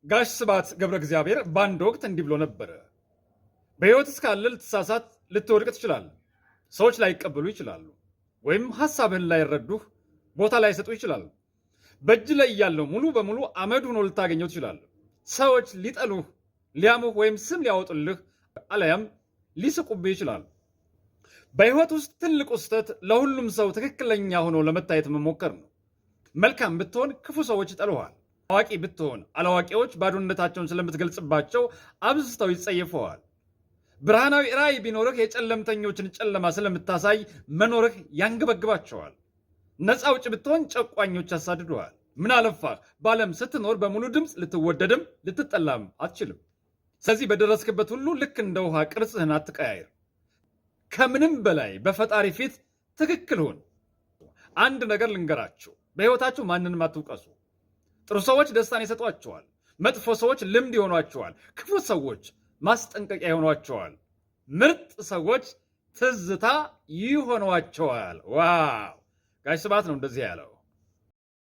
ጋሽ ስብሐት ገብረ እግዚአብሔር በአንድ ወቅት እንዲህ ብሎ ነበረ። በሕይወት እስካለ ልትሳሳት፣ ልትወድቅ ትችላለህ። ሰዎች ላይቀበሉ ይችላሉ፣ ወይም ሐሳብህን ላይረዱህ፣ ቦታ ላይሰጡ ይችላሉ። በእጅ ላይ ያለው ሙሉ በሙሉ አመድ ሆኖ ልታገኘው ትችላለህ። ሰዎች ሊጠሉህ፣ ሊያሙህ ወይም ስም ሊያወጡልህ አለያም ሊስቁብህ ይችላሉ። በሕይወት ውስጥ ትልቁ ስህተት ለሁሉም ሰው ትክክለኛ ሆኖ ለመታየት መሞከር ነው። መልካም ብትሆን ክፉ ሰዎች ይጠሉሃል። አዋቂ ብትሆን አላዋቂዎች ባዶነታቸውን ስለምትገልጽባቸው አብዝተው ይጸየፈዋል። ብርሃናዊ ራዕይ ቢኖርህ የጨለምተኞችን ጨለማ ስለምታሳይ መኖርህ ያንገበግባቸዋል። ነፃ አውጭ ብትሆን ጨቋኞች ያሳድዱሃል። ምን አለፋህ በዓለም ስትኖር በሙሉ ድምፅ ልትወደድም ልትጠላም አትችልም። ስለዚህ በደረስክበት ሁሉ ልክ እንደ ውሃ ቅርጽህን አትቀያይር። ከምንም በላይ በፈጣሪ ፊት ትክክል ሁን። አንድ ነገር ልንገራችሁ፣ በሕይወታችሁ ማንንም አትውቀሱ። ጥሩ ሰዎች ደስታን ይሰጧቸዋል። መጥፎ ሰዎች ልምድ ይሆኗቸዋል። ክፉ ሰዎች ማስጠንቀቂያ ይሆኗቸዋል። ምርጥ ሰዎች ትዝታ ይሆኗቸዋል። ዋው! ጋሽ ስብሐት ነው እንደዚህ ያለው።